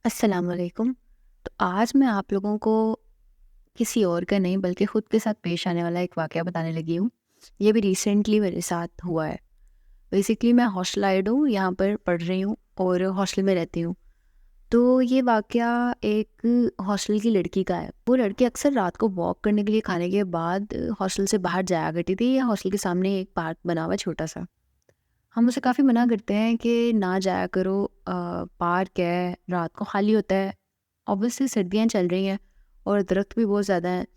अस्सलाम वालेकुम। तो आज मैं आप लोगों को किसी और का नहीं बल्कि ख़ुद के साथ पेश आने वाला एक वाक़या बताने लगी हूँ। ये भी रिसेंटली मेरे साथ हुआ है। बेसिकली मैं हॉस्टलाइड हूँ, यहाँ पर पढ़ रही हूँ और हॉस्टल में रहती हूँ। तो ये वाक़या एक हॉस्टल की लड़की का है। वो लड़की अक्सर रात को वॉक करने के लिए खाने के बाद हॉस्टल से बाहर जाया करती थी। या हॉस्टल के सामने एक पार्क बना हुआ है छोटा-सा। हम उसे काफ़ी मना करते हैं कि ना जाया करो, पार्क है, रात को खाली होता है। ऑब्वियसली सर्दियाँ चल रही हैं और दरख्त भी बहुत ज़्यादा हैं।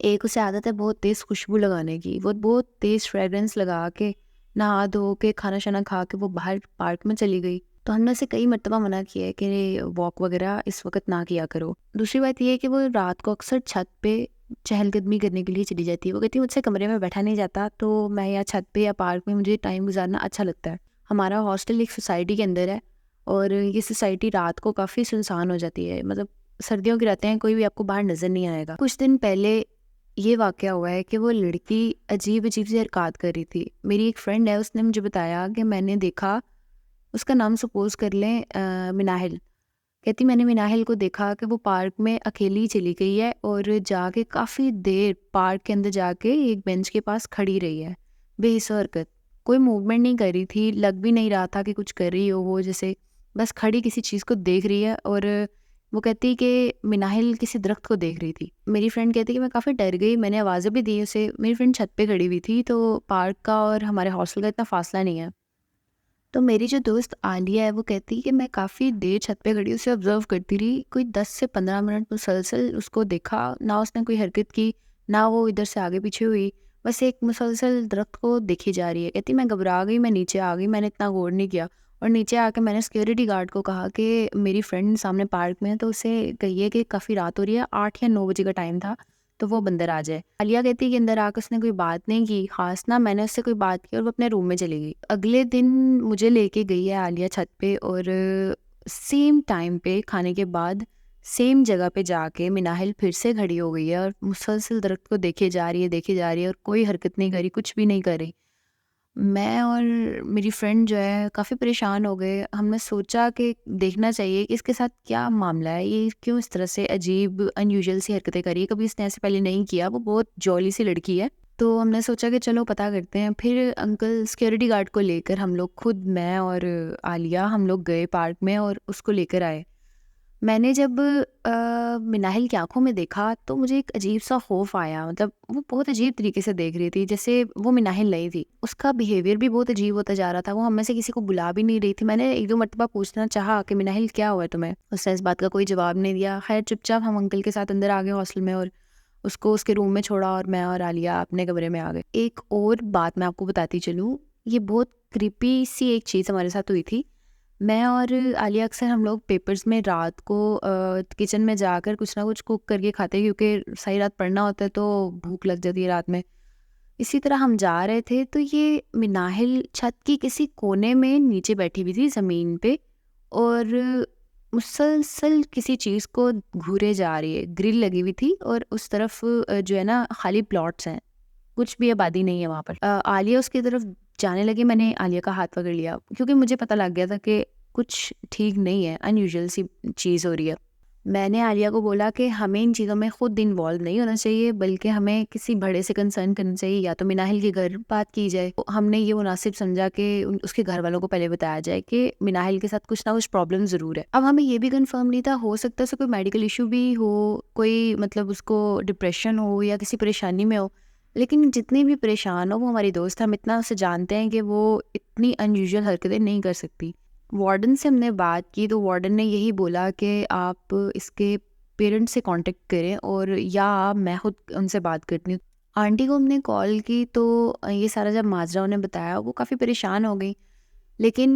एक उसे आदत है बहुत तेज़ खुशबू लगाने की। वो बहुत तेज़ फ्रेग्रेंस लगा के, नहा धो के, खाना-शाना खा के वो बाहर पार्क में चली गई। तो हमने उसे कई मर्तबा मना किया है कि वॉक वगैरह इस वक़्त ना किया करो। दूसरी बात ये है कि वो रात को अक्सर छत पे चहलकदमी करने के लिए चली जाती है। वो कहती है मुझसे कमरे में बैठा नहीं जाता, तो मैं या छत पे या पार्क में मुझे टाइम गुज़ारना अच्छा लगता है। हमारा हॉस्टल एक सोसाइटी के अंदर है और ये सोसाइटी रात को काफ़ी सुनसान हो जाती है। मतलब सर्दियों के रातें हैं, कोई भी आपको बाहर नज़र नहीं आएगा। कुछ दिन पहले ये वाक़या हुआ है कि वो लड़की अजीब-अजीब सी हरकत कर रही थी। मेरी एक फ्रेंड है, उसने मुझे बताया कि मैंने देखा, उसका नाम सपोज़ कर लें मिनाहिल। कहती मैंने मिनाहिल को देखा कि वो पार्क में अकेली चली गई है और जाके काफ़ी देर पार्क के अंदर जाके एक बेंच के पास खड़ी रही है, बेहिस्सा हरकत। कोई मूवमेंट नहीं कर रही थी, लग भी नहीं रहा था कि कुछ कर रही हो वो, जैसे बस खड़ी किसी चीज़ को देख रही है। और वो कहती कि मिनाहिल किसी दरख्त को देख रही थी। मेरी फ्रेंड कहती कि मैं काफ़ी डर गई, मैंने आवाज़ें भी दी उसे। मेरी फ्रेंड छत पे खड़ी हुई थी, तो पार्क का और हमारे हॉस्टल का इतना फासला नहीं है। तो मेरी जो दोस्त आलिया है वो कहती है कि मैं काफ़ी देर छत पे खड़ी उसे ऑब्जर्व करती रही, कोई 10 से 15 मिनट मुसलसल उसको देखा, ना उसने कोई हरकत की, ना वो इधर से आगे पीछे हुई, बस एक मुसलसल दरख्त को देखी जा रही है। कहती मैं घबरा गई, मैं नीचे आ गई, मैंने इतना गौर नहीं किया। और नीचे आके मैंने सिक्योरिटी गार्ड को कहा कि मेरी फ्रेंड सामने पार्क में है, तो उसे कहिए कि काफ़ी रात हो रही है, 8 या 9 बजे का टाइम था, तो वो अंदर आ जाए। आलिया कहती है कि अंदर आकर उसने कोई बात नहीं की, खास ना मैंने उससे कोई बात की और वो अपने रूम में चली गई। अगले दिन मुझे लेके गई है आलिया छत पे और सेम टाइम पे खाने के बाद सेम जगह पे जाके मिनाहिल फिर से खड़ी हो गई है और मुसलसल दरख्त को देखे जा रही है और कोई हरकत नहीं करी, कुछ भी नहीं करी। मैं और मेरी फ्रेंड जो है काफ़ी परेशान हो गए। हमने सोचा कि देखना चाहिए कि इसके साथ क्या मामला है, ये क्यों इस तरह से अजीब अनयूजुअल सी हरकतें करी है, कभी इसने ऐसे पहले नहीं किया। वो बहुत जॉली सी लड़की है। तो हमने सोचा कि चलो पता करते हैं। फिर अंकल सिक्योरिटी गार्ड को लेकर हम लोग खुद, मैं और आलिया, हम लोग गए पार्क में और उसको लेकर आए। मैंने जब मिनाहिल की आँखों में देखा तो मुझे एक अजीब-सा खौफ़ आया। मतलब वो बहुत अजीब तरीके से देख रही थी, जैसे वो मिनाहिल नहीं थी। उसका बिहेवियर भी बहुत अजीब होता जा रहा था। वो हम में से किसी को बुला भी नहीं रही थी। मैंने 1-2 मर्तबा पूछना चाहा कि मिनाहिल क्या हुआ है तुम्हें? उसने इस बात का कोई जवाब नहीं दिया। ख़ैर चुपचाप हम अंकल के साथ अंदर आ गए हॉस्टल में और उसको उसके रूम में छोड़ा और मैं और आलिया अपने कमरे में आ गए। एक और बात मैं आपको बताती चलूँ, ये बहुत क्रीपी सी एक चीज़ हमारे साथ हुई थी। मैं और आलिया अक्सर हम लोग पेपर्स में रात को किचन में जाकर कुछ ना कुछ कुक करके खाते हैं, क्योंकि सारी रात पढ़ना होता है तो भूख लग जाती है रात में। इसी तरह हम जा रहे थे तो ये मिनाहिल छत की किसी कोने में नीचे बैठी हुई थी ज़मीन पे और मुसलसल किसी चीज़ को घूरे जा रही है। ग्रिल लगी हुई थी और उस तरफ जो है ना खाली प्लॉट्स हैं, कुछ भी आबादी नहीं है वहाँ पर। आलिया उसकी तरफ जाने लगी, मैंने आलिया का हाथ पकड़ लिया क्योंकि मुझे पता लग गया था कि कुछ ठीक नहीं है, अनयूजुअल सी चीज़ हो रही है। मैंने आलिया को बोला कि हमें इन चीज़ों में खुद इन्वॉल्व नहीं होना चाहिए, बल्कि हमें किसी बड़े से कंसर्न करना चाहिए। या तो मिनाहिल के घर बात की जाए। तो हमने ये मुनासिब समझा कि उसके घर वालों को पहले बताया जाए कि मिनाहिल के साथ कुछ ना कुछ प्रॉब्लम ज़रूर है। अब हमें ये भी कंफर्म नहीं था, हो सकता है उसे कोई मेडिकल इशू भी हो, कोई मतलब उसको डिप्रेशन हो या किसी परेशानी में हो। लेकिन जितनी भी परेशान हो वो हमारी दोस्त है, हम इतना उसे जानते हैं कि वो इतनी अनयूजुअल हरकतें नहीं कर सकती। वार्डन से हमने बात की तो वार्डन ने यही बोला कि आप इसके पेरेंट्स से कांटेक्ट करें और या मैं खुद उनसे बात करती हूँ। आंटी को हमने कॉल की तो ये सारा जब माजरा उन्हें बताया, वो काफ़ी परेशान हो गई। लेकिन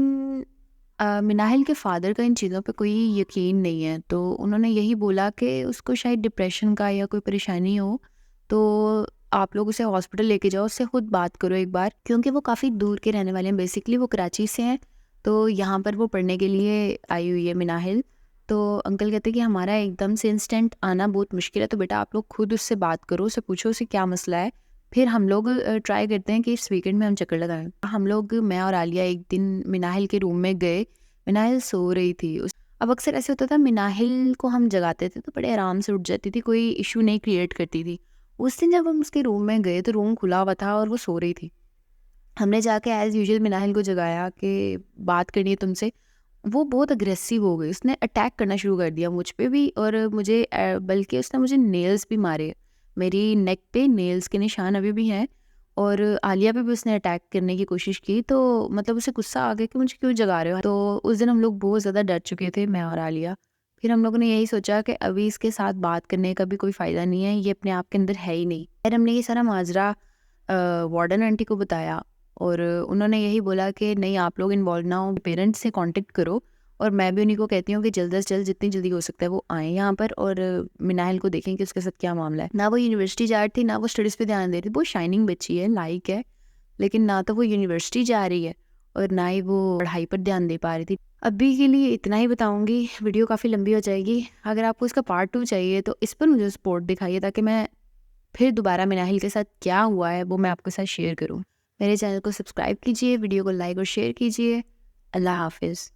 मिनाहिल के फादर का इन चीज़ों पे कोई यकीन नहीं है, तो उन्होंने यही बोला कि उसको शायद डिप्रेशन का या कोई परेशानी हो, तो आप लोग उसे हॉस्पिटल लेके जाओ, उससे खुद बात करो एक बार, क्योंकि वो काफ़ी दूर के रहने वाले हैं। बेसिकली वो कराची से हैं, तो यहाँ पर वो पढ़ने के लिए आई हुई है मिनाहिल। तो अंकल कहते हैं कि हमारा एकदम से इंस्टेंट आना बहुत मुश्किल है, तो बेटा आप लोग खुद उससे बात करो, उससे पूछो उसे क्या मसला है। फिर हम लोग ट्राई करते हैं कि इस वीकेंड में हम चक्कर लगाएं। हम लोग, मैं और आलिया, एक दिन मिनाहिल के रूम में गए। मिनाहिल सो रही थी। अब अक्सर ऐसे होता था, मिनाहिल को हम जगाते थे तो बड़े आराम से उठ जाती थी, कोई इशू नहीं क्रिएट करती थी। उस दिन जब हम उसके रूम में गए तो रूम खुला हुआ था और वो सो रही थी। हमने जाके एज़ यूजुअल मिनाहिल को जगाया कि बात करनी है तुमसे। वो बहुत अग्रेसिव हो गई, उसने अटैक करना शुरू कर दिया मुझ पे भी, और मुझे बल्कि उसने मुझे नेल्स भी मारे। मेरी नेक पे नेल्स के निशान अभी भी हैं, और आलिया पे भी उसने अटैक करने की कोशिश की। तो मतलब उसे गुस्सा आ गया कि मुझे क्यों जगा रहे हो। तो उस दिन हम लोग बहुत ज़्यादा डर चुके थे, मैं और आलिया। फिर हम लोगों ने यही सोचा कि अभी इसके साथ बात करने का भी कोई फ़ायदा नहीं है, ये अपने आप के अंदर है ही नहीं। फिर हमने ये सारा माजरा वार्डन आंटी को बताया, और उन्होंने यही बोला कि नहीं, आप लोग इन्वॉल्व ना हो, पेरेंट्स से कांटेक्ट करो। और मैं भी उन्हीं को कहती हूँ कि जल्द से जल्द जितनी जल्दी हो सकता है वो आएँ यहाँ पर, और मिनाहिल को देखें कि उसके साथ क्या मामला है। ना वो यूनिवर्सिटी जा रही थी, ना वो स्टडीज़ पे ध्यान दे रही थी। बहुत शाइनिंग बच्ची है, लाइक है, लेकिन ना तो वो यूनिवर्सिटी जा रही है और ना ही वो पढ़ाई पर ध्यान दे पा रही थी। अभी के लिए इतना ही बताऊँगी, वीडियो काफ़ी लंबी हो जाएगी। अगर आपको इसका पार्ट 2 चाहिए तो इस पर मुझे सपोर्ट दिखाइए, ताकि मैं फिर दोबारा मिनाहिल के साथ क्या हुआ है वो मैं आपके साथ शेयर करूँ। मेरे चैनल को सब्सक्राइब कीजिए, वीडियो को लाइक और शेयर कीजिए। अल्लाह हाफ़िज़।